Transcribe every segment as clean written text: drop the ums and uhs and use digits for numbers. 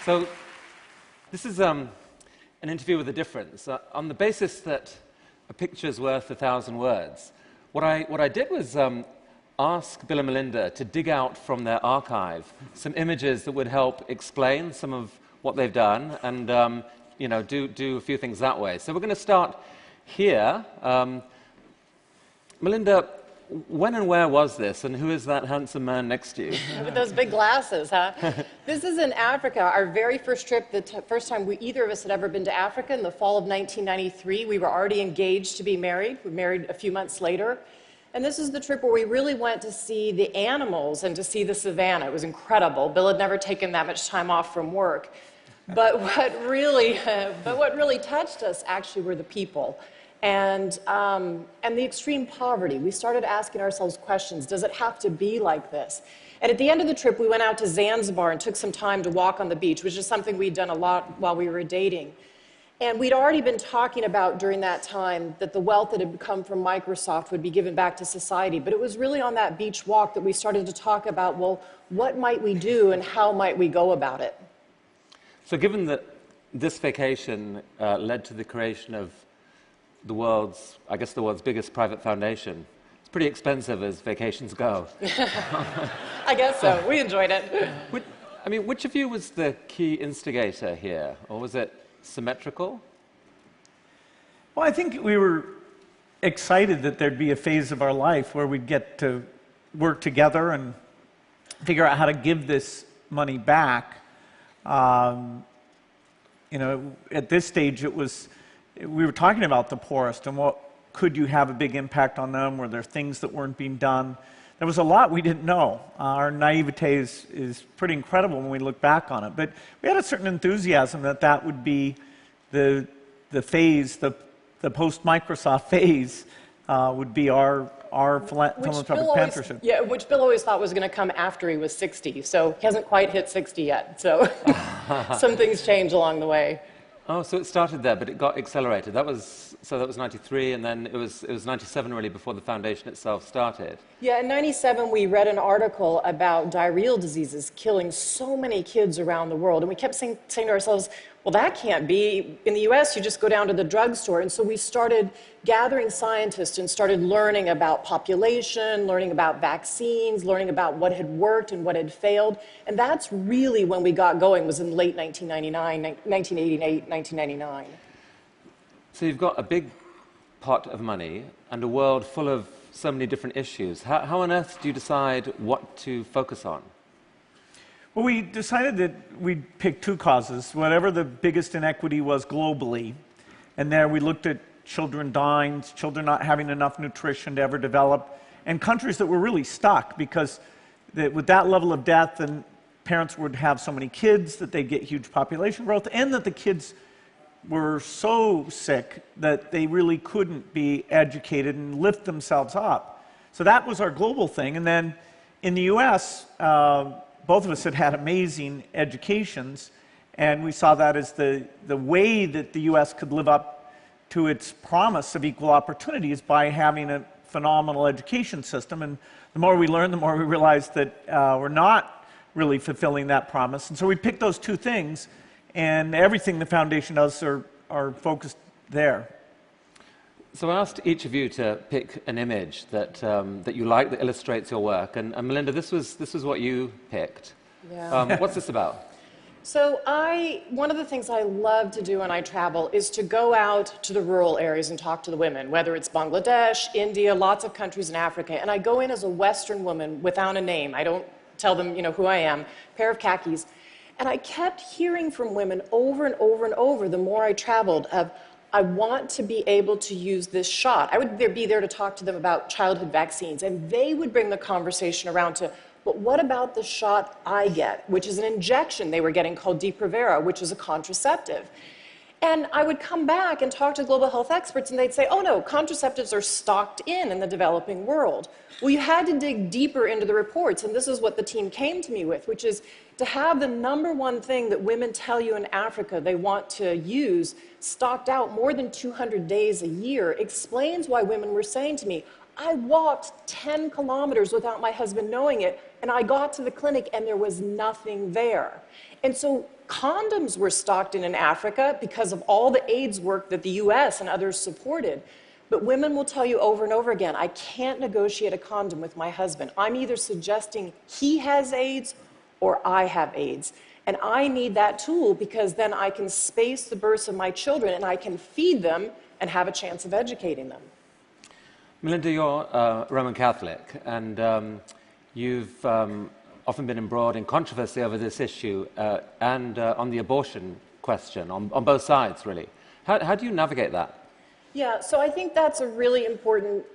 So this is an interview with a difference. On the basis that a picture's worth 1,000 words, what I did was ask Bill and Melinda to dig out from their archive some images that would help explain some of what they've done and do a few things that way. So we're going to start here. Melinda, when and where was this, and who is that handsome man next to you? With those big glasses, huh? This is in Africa, our very first trip, the first time either of us had ever been to Africa in the fall of 1993. We were already engaged to be married. We married a few months later. And this is the trip where we really went to see the animals and to see the savannah. It was incredible. Bill had never taken that much time off from work. But what really touched us actually were the people. And the extreme poverty. We started asking ourselves questions. Does it have to be like this? And at the end of the trip, we went out to Zanzibar and took some time to walk on the beach, which is something we'd done a lot while we were dating. And we'd already been talking about during that time that the wealth that had come from Microsoft would be given back to society. But it was really on that beach walk that we started to talk about, well, what might we do and how might we go about it? So given that this vacation led to the creation of the world's biggest private foundation. It's pretty expensive as vacations go. I guess so. We enjoyed it. Which of you was the key instigator here? Or was it symmetrical? Well, I think we were excited that there'd be a phase of our life where we'd get to work together and figure out how to give this money back. At this stage, we were talking about the poorest and what could you have a big impact on them? Were there things that weren't being done? There was a lot we didn't know. Our naivete is pretty incredible when we look back on it. But we had a certain enthusiasm that would be the phase, the post-Microsoft phase would be our philanthropic mentorship. Yeah, which Bill always thought was going to come after he was 60. So he hasn't quite hit 60 yet. So some things change along the way. Oh, so it started there, but it got accelerated. That was 93, and then it was 97 really before the foundation itself started. Yeah, in 97 we read an article about diarrheal diseases killing so many kids around the world, and we kept saying to ourselves, well, that can't be. In the US, you just go down to the drugstore, and so we started gathering scientists and started learning about population, learning about vaccines, learning about what had worked and what had failed, and that's really when we got going, was in late 1988, 1999. So you've got a big pot of money and a world full of so many different issues. How on earth do you decide what to focus on? Well, we decided that we'd pick two causes, whatever the biggest inequity was globally, and there we looked at children dying, children not having enough nutrition to ever develop, and countries that were really stuck because with that level of death, then parents would have so many kids that they'd get huge population growth, and that the kids were so sick that they really couldn't be educated and lift themselves up. So that was our global thing. And then in the US, both of us had amazing educations, and we saw that as the way that the US could live up to its promise of equal opportunities by having a phenomenal education system. And the more we learned, the more we realized that we're not really fulfilling that promise. And so we picked those two things, and everything the foundation does are focused there. So I asked each of you to pick an image that you like that illustrates your work, and Melinda, this was what you picked. Yeah. What's this about? So one of the things I love to do when I travel is to go out to the rural areas and talk to the women, whether it's Bangladesh, India, lots of countries in Africa, and I go in as a Western woman without a name. I don't tell them, who I am, pair of khakis. And I kept hearing from women over and over and over the more I traveled of, I want to be able to use this shot. I would be there to talk to them about childhood vaccines, and they would bring the conversation around to, but what about the shot I get, which is an injection they were getting called Depo-Provera, which is a contraceptive. And I would come back and talk to global health experts, and they'd say, oh no, contraceptives are stocked in the developing world. Well, you had to dig deeper into the reports, and this is what the team came to me with, which is to have the #1 thing that women tell you in Africa they want to use stocked out more than 200 days a year explains why women were saying to me, I walked 10 kilometers without my husband knowing it, and I got to the clinic and there was nothing there. And so condoms were stocked in Africa because of all the AIDS work that the US and others supported. But women will tell you over and over again, I can't negotiate a condom with my husband. I'm either suggesting he has AIDS or I have AIDS. And I need that tool because then I can space the births of my children and I can feed them and have a chance of educating them. Melinda, you're Roman Catholic, and you've often been embroiled in controversy over this issue and on the abortion question, on both sides, really. How do you navigate that? Yeah, so I think that's a really important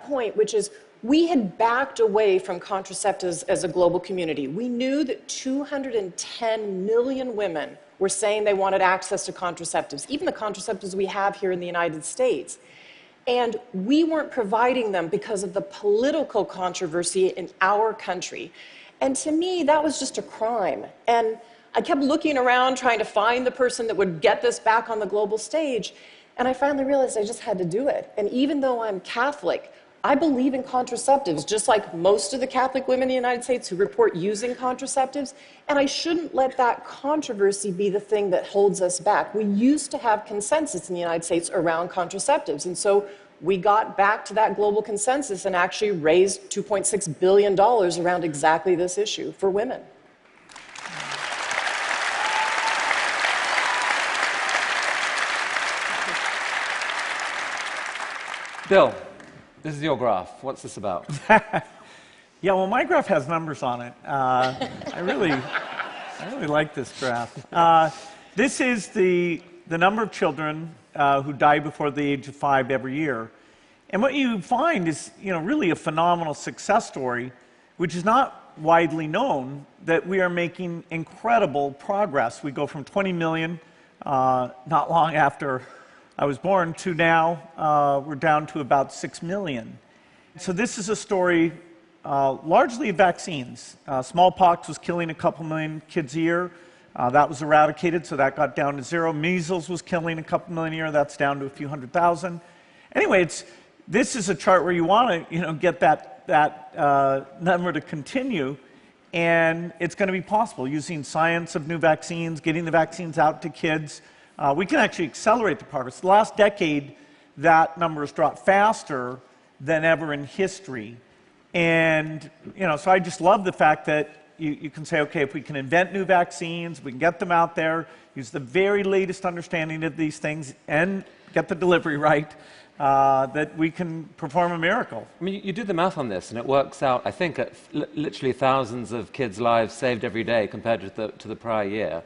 point, which is we had backed away from contraceptives as a global community. We knew that 210 million women were saying they wanted access to contraceptives, even the contraceptives we have here in the United States. And we weren't providing them because of the political controversy in our country. And to me, that was just a crime. And I kept looking around trying to find the person that would get this back on the global stage. And I finally realized I just had to do it. And even though I'm Catholic, I believe in contraceptives, just like most of the Catholic women in the United States who report using contraceptives. And I shouldn't let that controversy be the thing that holds us back. We used to have consensus in the United States around contraceptives. And so we got back to that global consensus and actually raised $2.6 billion around exactly this issue for women. Bill, this is your graph. What's this about? Yeah, well, my graph has numbers on it. I really like this graph. This is the number of children who die before the age of 5 every year. And what you find is, really a phenomenal success story, which is not widely known, that we are making incredible progress. We go from 20 million not long after I was born to now we're down to about 6 million. So this is a story largely of vaccines. Smallpox was killing a couple million kids a year. That was eradicated, so that got down to 0. Measles was killing a couple million a year. That's down to a few 100,000. Anyway, this is a chart where you want to, get that number to continue, and it's going to be possible using science of new vaccines, getting the vaccines out to kids. We can actually accelerate the progress. The last decade, that number has dropped faster than ever in history. And, so I just love the fact that you can say, okay, if we can invent new vaccines, we can get them out there, use the very latest understanding of these things, and get the delivery right, that we can perform a miracle. I mean, you do the math on this, and it works out, I think, at literally thousands of kids' lives saved every day compared to the prior year.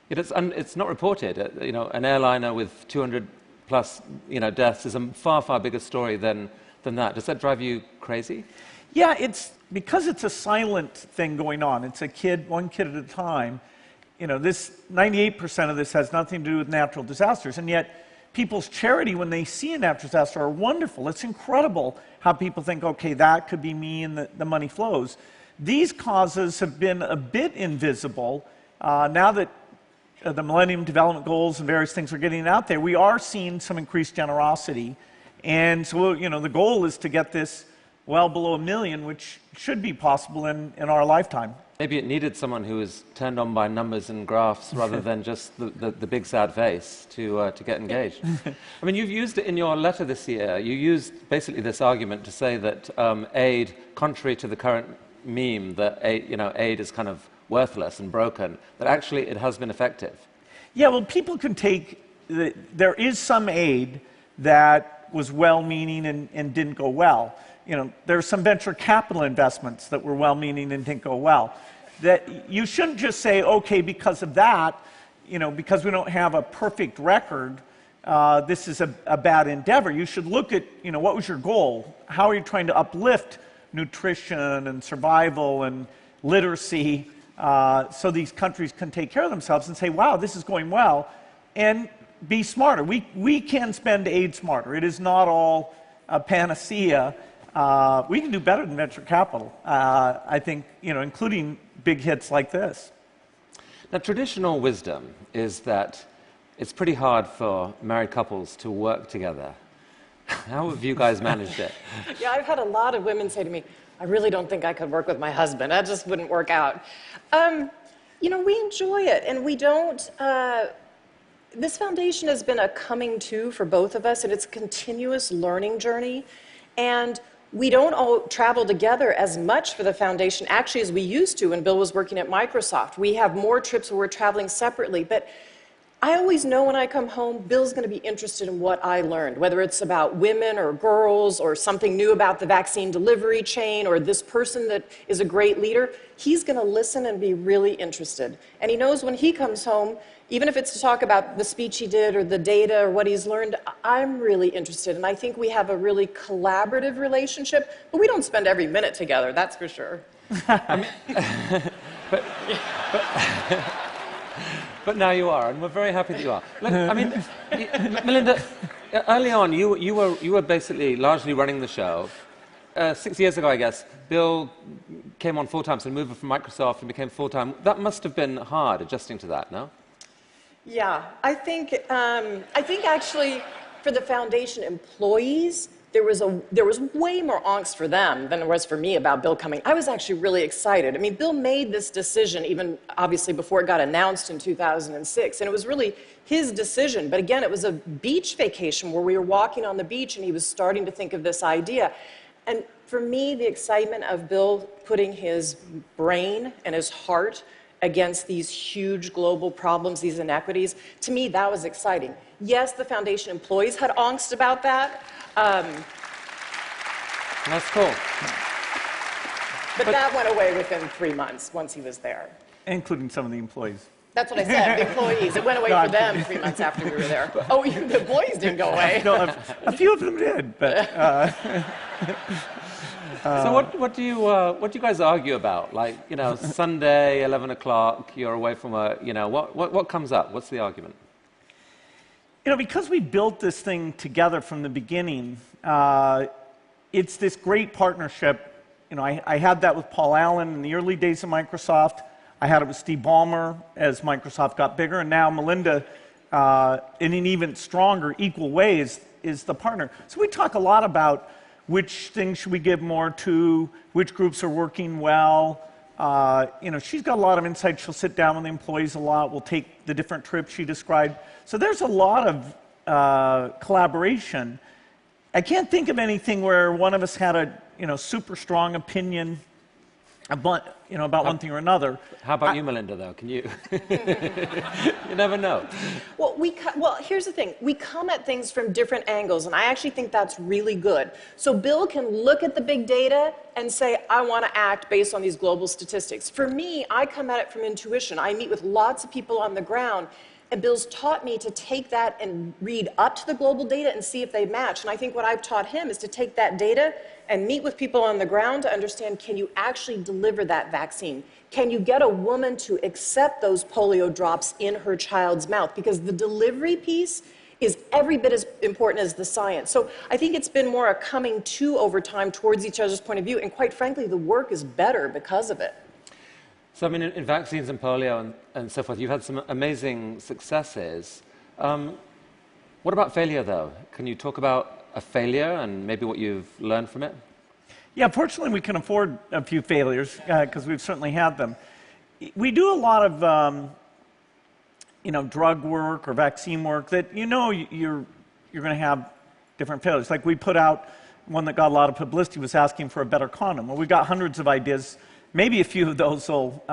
It's not reported. An airliner with 200 plus deaths is a far, far bigger story than that. Does that drive you crazy? Yeah, because it's a silent thing going on. It's one kid at a time. This 98% of this has nothing to do with natural disasters, and yet people's charity when they see a natural disaster are wonderful. It's incredible how people think, okay, that could be me, and the money flows. These causes have been a bit invisible. Now that the Millennium Development Goals and various things are getting out there, we are seeing some increased generosity. And so, the goal is to get this well below 1 million, which should be possible in our lifetime. Maybe it needed someone who was turned on by numbers and graphs rather than just the big sad face to get engaged. I mean, you've used it in your letter this year. You used basically this argument to say that aid, contrary to the current meme that aid is kind of worthless and broken, that actually it has been effective. Yeah, well, people can take, there is some aid that was well-meaning and didn't go well. There's some venture capital investments that were well-meaning and didn't go well. That you shouldn't just say, okay, because of that, because we don't have a perfect record, this is a bad endeavor. You should look at, what was your goal? How are you trying to uplift nutrition and survival and literacy so these countries can take care of themselves and say, wow, this is going well, and be smarter. We can spend aid smarter. It is not all a panacea. We can do better than venture capital, I think, including big hits like this. Now, traditional wisdom is that it's pretty hard for married couples to work together. How have you guys managed it? Yeah, I've had a lot of women say to me, I really don't think I could work with my husband. That just wouldn't work out. You know, we enjoy it, and we don't... this foundation has been a coming to for both of us, and it's a continuous learning journey. And we don't all travel together as much for the foundation, actually, as we used to when Bill was working at Microsoft. We have more trips where we're traveling separately, but I always know when I come home, Bill's going to be interested in what I learned, whether it's about women or girls or something new about the vaccine delivery chain or this person that is a great leader. He's going to listen and be really interested. And he knows when he comes home, even if it's to talk about the speech he did or the data or what he's learned, I'm really interested. And I think we have a really collaborative relationship, but we don't spend every minute together, that's for sure. But now you are, and we're very happy that you are. Look, I mean, Melinda, early on, you were basically largely running the show. 6 years ago, I guess, Bill came on full-time, so moved from Microsoft and became full-time. That must have been hard, adjusting to that, no? Yeah, I think actually for the foundation employees, there was way more angst for them than there was for me about Bill coming. I was actually really excited. I mean, Bill made this decision even obviously before it got announced in 2006, and it was really his decision. But again, it was a beach vacation where we were walking on the beach and he was starting to think of this idea. And for me, the excitement of Bill putting his brain and his heart against these huge global problems, these inequities, to me, that was exciting. Yes, the foundation employees had angst about that. That's cool. But that went away within 3 months once he was there. Including some of the employees. That's what I said, the employees. It went away for them 3 months after we were there. Oh, the employees didn't go away. No, a few of them did, but... So what do you guys argue about? Like, you know, Sunday, 11 o'clock, you're away from work, you know, what comes up? What's the argument? You know, because we built this thing together from the beginning, it's this great partnership. You know, I had that with Paul Allen in the early days of Microsoft. I had it with Steve Ballmer as Microsoft got bigger, and now Melinda, in an even stronger, equal way, is the partner. So we talk a lot about which things should we give more to, which groups are working well. You know, she's got a lot of insight. She'll sit down with the employees a lot. We'll take the different trips she described. So there's a lot of collaboration. I can't think of anything where one of us had a super strong opinion about, about one thing or another. How about you, Melinda, though? Can you? You never know. Well, here's the thing. We come at things from different angles, and I actually think that's really good. So Bill can look at the big data and say, I want to act based on these global statistics. For me, I come at it from intuition. I meet with lots of people on the ground, and Bill's taught me to take that and read up to the global data and see if they match. And I think what I've taught him is to take that data and meet with people on the ground to understand, can you actually deliver that vaccine? Can you get a woman to accept those polio drops in her child's mouth? Because the delivery piece is every bit as important as the science. So I think it's been more a coming to over time towards each other's point of view. And quite frankly, the work is better because of it. So, I mean, in vaccines and polio and so forth, you've had some amazing successes. What about failure, though? Can you talk about a failure and maybe what you've learned from it? Yeah, fortunately, we can afford a few failures because we've certainly had them. We do a lot of, drug work or vaccine work that you're going to have different failures. Like we put out one that got a lot of publicity was asking for a better condom. Well, we got hundreds of ideas. Maybe a few of those will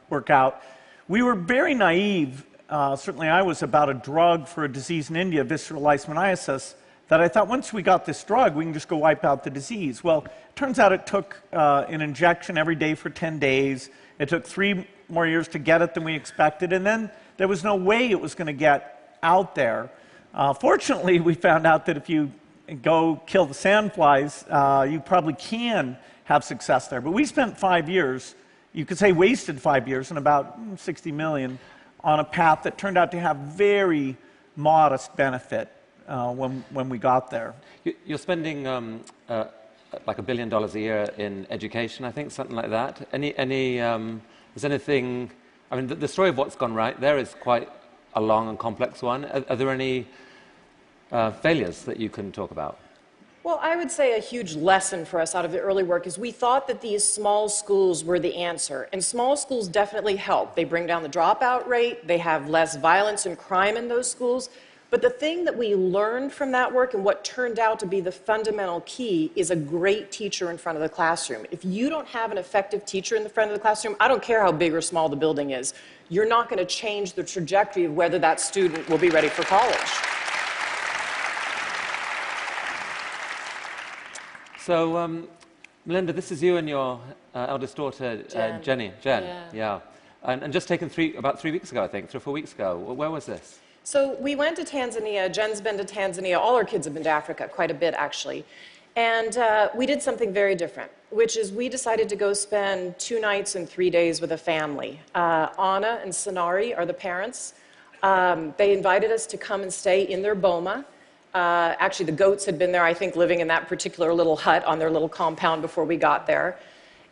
work out. We were very naive, certainly I was, about a drug for a disease in India, visceral leishmaniasis, that I thought once we got this drug, we can just go wipe out the disease. Well, it turns out it took an injection every day for 10 days. It took 3 more years to get it than we expected, and then there was no way it was going to get out there. Fortunately, we found out that if you go kill the sandflies, you probably can have success there. But we spent 5 years, you could say wasted 5 years, and about 60 million on a path that turned out to have very modest benefit when we got there. You're spending like $1 billion a year in education, I think, something like that. Is anything, I mean, the story of what's gone right there is quite a long and complex one. Are there any failures that you can talk about? Well, I would say a huge lesson for us out of the early work is we thought that these small schools were the answer. And small schools definitely help. They bring down the dropout rate. They have less violence and crime in those schools. But the thing that we learned from that work and what turned out to be the fundamental key is a great teacher in front of the classroom. If you don't have an effective teacher in the front of the classroom, I don't care how big or small the building is, you're not going to change the trajectory of whether that student will be ready for college. So, Melinda, this is you and your eldest daughter, Jen. Yeah. And just taken about 3 weeks ago, I think, 3 or 4 weeks ago. Where was this? So we went to Tanzania. Jen's been to Tanzania. All our kids have been to Africa, quite a bit, actually. And we did something very different, which is we decided to go spend 2 nights and 3 days with a family. Anna and Sonari are the parents. They invited us to come and stay in their boma. Actually, the goats had been there, I think, living in that particular little hut on their little compound before we got there.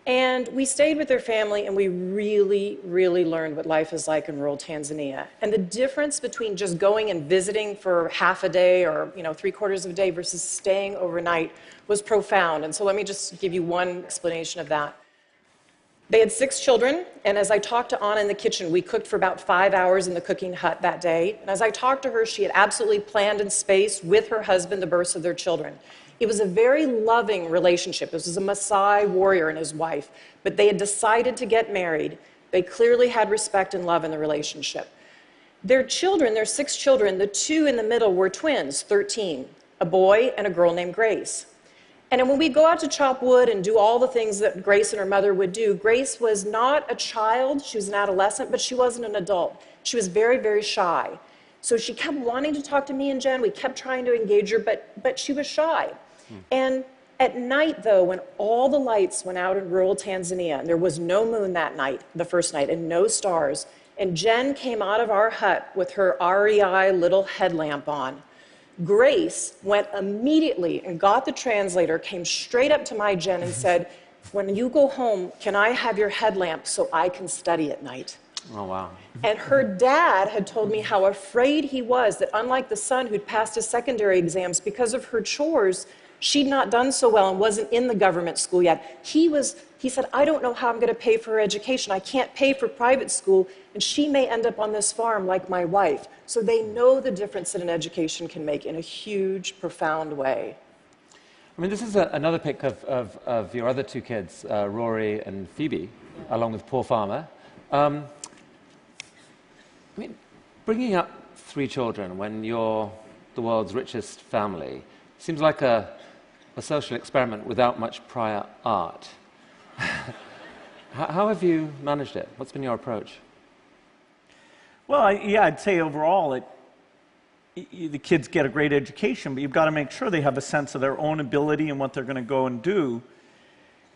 And we stayed with their family, and we really, really learned what life is like in rural Tanzania. And the difference between just going and visiting for half a day or 3/4 of a day versus staying overnight was profound. And so let me just give you one explanation of that. They had 6 children, and as I talked to Anna in the kitchen, we cooked for about 5 hours in the cooking hut that day. And as I talked to her, she had absolutely planned and spaced with her husband the births of their children. It was a very loving relationship. This was a Maasai warrior and his wife, but they had decided to get married. They clearly had respect and love in the relationship. Their children, their 6 children, the 2 in the middle were twins, 13, a boy and a girl named Grace. And when we go out to chop wood and do all the things that Grace and her mother would do, Grace was not a child, she was an adolescent, but she wasn't an adult. She was very, very shy. So she kept wanting to talk to me and Jen. We kept trying to engage her, but she was shy. And at night, though, when all the lights went out in rural Tanzania, and there was no moon that night, the first night, and no stars, and Jen came out of our hut with her REI little headlamp on, Grace went immediately and got the translator, came straight up to my Jen and said, "When you go home, can I have your headlamp so I can study at night?" Oh, wow. And her dad had told me how afraid he was that unlike the son who'd passed his secondary exams, because of her chores, she'd not done so well and wasn't in the government school yet. He said, "I don't know how I'm going to pay for her education. I can't pay for private school, and she may end up on this farm like my wife." So they know the difference that an education can make in a huge, profound way. I mean, this is another pic of your other 2 kids, Rory and Phoebe, along with Paul Farmer. I mean, bringing up 3 children when you're the world's richest family seems like a social experiment without much prior art. How have you managed it? What's been your approach? Well, I'd say overall, the kids get a great education, but you've got to make sure they have a sense of their own ability and what they're going to go and do.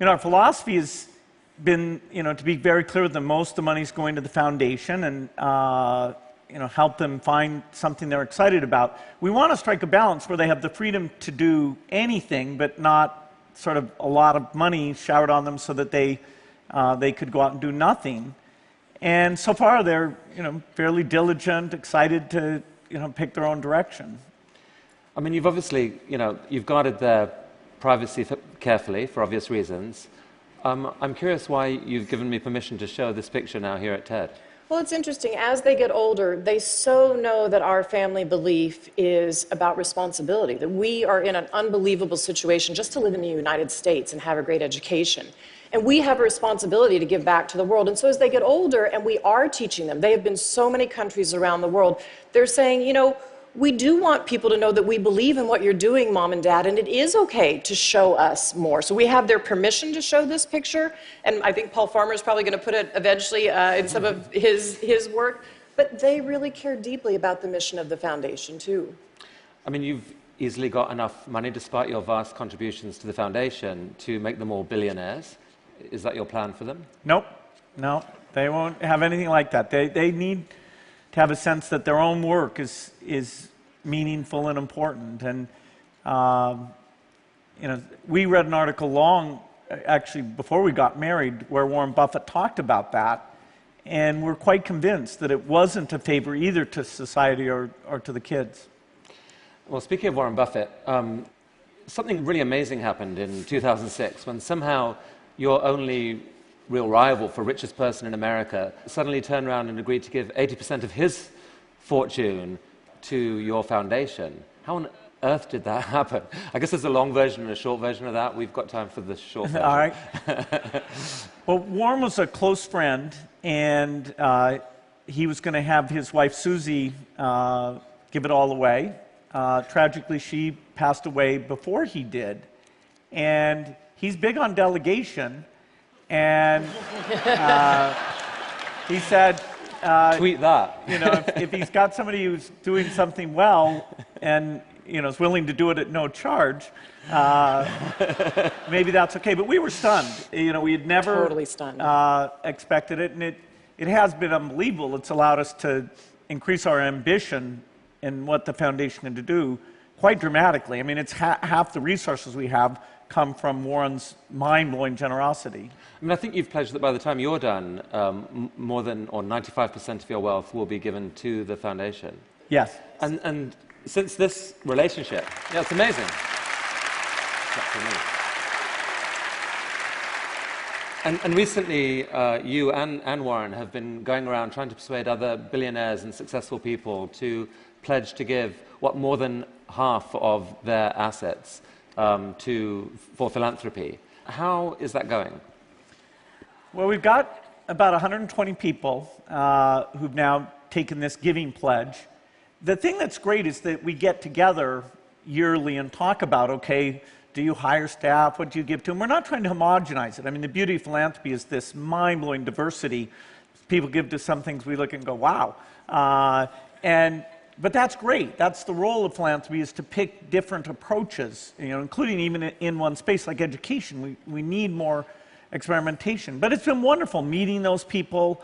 Our philosophy has been, to be very clear with them, most of the money's going to the foundation and, help them find something they're excited about. We want to strike a balance where they have the freedom to do anything, but not sort of a lot of money showered on them so that they could go out and do nothing. And so far, they're fairly diligent, excited to pick their own direction. I mean, you've obviously you've guarded their privacy carefully for obvious reasons. I'm curious why you've given me permission to show this picture now here at TED. Well, it's interesting. As they get older, they so know that our family belief is about responsibility, that we are in an unbelievable situation just to live in the United States and have a great education. And we have a responsibility to give back to the world. And so as they get older, and we are teaching them, they have been so many countries around the world, they're saying, we do want people to know that we believe in what you're doing, Mom and Dad, and it is okay to show us more. So we have their permission to show this picture, and I think Paul Farmer is probably going to put it eventually in some of his work, but they really care deeply about the mission of the foundation, too. I mean, you've easily got enough money, despite your vast contributions to the foundation, to make them all billionaires. Is that your plan for them? Nope. No, they won't have anything like that. They need to have a sense that their own work is meaningful and important. And we read an article actually before we got married, where Warren Buffett talked about that, and we're quite convinced that it wasn't a favor either to society or to the kids. Well, speaking of Warren Buffett, something really amazing happened in 2006 when somehow your only real rival for richest person in America suddenly turned around and agreed to give 80% of his fortune to your foundation. How on earth did that happen? I guess there's a long version and a short version of that. We've got time for the short version. All right. Well, Warren was a close friend, and he was going to have his wife, Susie, give it all away. Tragically, she passed away before he did. And he's big on delegation, and he said... Tweet that. You know, if he's got somebody who's doing something well and, you know, is willing to do it at no charge, maybe that's okay. But we were stunned. You know, we had never Totally stunned. Expected it, and it has been unbelievable. It's allowed us to increase our ambition in what the foundation can do quite dramatically. I mean, it's half the resources we have come from Warren's mind-blowing generosity. I mean, I think you've pledged that by the time you're done, more than, or 95% of your wealth will be given to the foundation. Yes. And since this relationship, yeah, it's amazing. And recently, you and Warren have been going around trying to persuade other billionaires and successful people to pledge to give, more than half of their assets for philanthropy. How is that going? Well, we've got about 120 people who've now taken this giving pledge. The thing that's great is that we get together yearly and talk about, okay, do you hire staff? What do you give to them? We're not trying to homogenize it. I mean, the beauty of philanthropy is this mind-blowing diversity. People give to some things, we look and go, wow. But that's great. That's the role of philanthropy, is to pick different approaches, you know, including even in one space like education. We need more experimentation. But it's been wonderful meeting those people,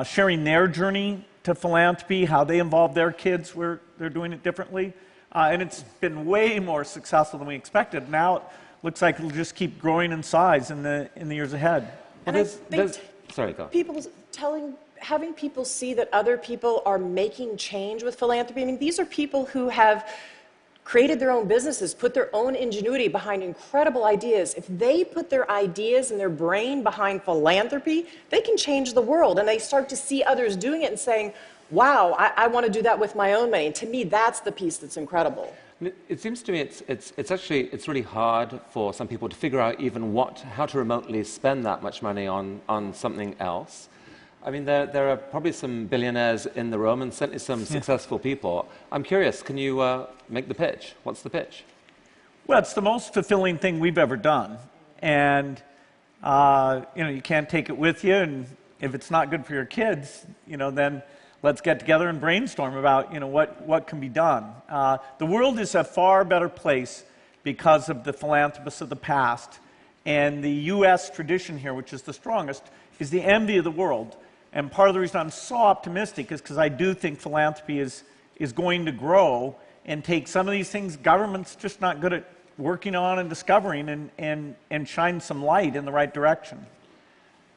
sharing their journey to philanthropy, how they involve their kids where they're doing it differently. And it's been way more successful than we expected. Now it looks like it'll just keep growing in size in the years ahead. And I think sorry, go. Having people see that other people are making change with philanthropy. I mean, these are people who have created their own businesses, put their own ingenuity behind incredible ideas. If they put their ideas and their brain behind philanthropy, they can change the world. And they start to see others doing it and saying, wow, I want to do that with my own money. And to me, that's the piece that's incredible. It seems to me it's really hard for some people to figure out even how to remotely spend that much money on something else. I mean, there are probably some billionaires in the room and certainly some successful people. I'm curious, can you make the pitch? What's the pitch? Well, it's the most fulfilling thing we've ever done. And, you know, you can't take it with you. And if it's not good for your kids, you know, then let's get together and brainstorm about, you know, what can be done. The world is a far better place because of the philanthropists of the past. And the U.S. tradition here, which is the strongest, is the envy of the world. And part of the reason I'm so optimistic is because I do think philanthropy is going to grow and take some of these things government's just not good at working on and discovering and shine some light in the right direction.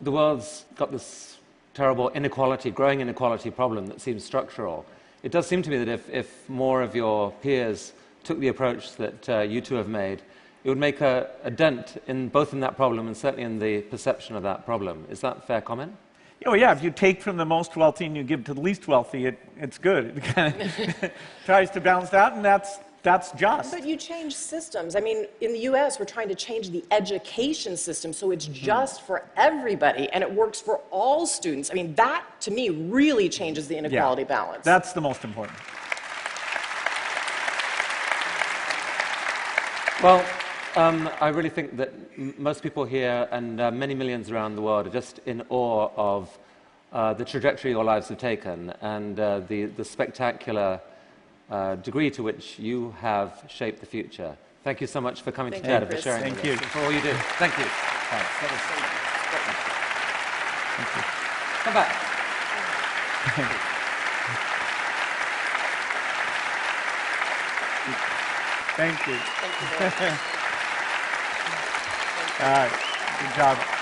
The world's got this terrible inequality, growing inequality problem that seems structural. It does seem to me that if more of your peers took the approach that you two have made, it would make a dent both in that problem and certainly in the perception of that problem. Is that a fair comment? Oh yeah, if you take from the most wealthy and you give to the least wealthy, it's good. It kind of tries to balance that, and that's just. But you change systems. I mean, in the U.S., we're trying to change the education system so it's just for everybody and it works for all students. I mean, that, to me, really changes the inequality balance. That's the most important. Well, I really think that most people here and many millions around the world are just in awe of the trajectory your lives have taken and the spectacular degree to which you have shaped the future. Thank you so much for coming to TED and for sharing Thank you. for all you do. Thank you. Thanks. That was so Thank you. Come back. Thank you. Thank you very much. All right. Good job.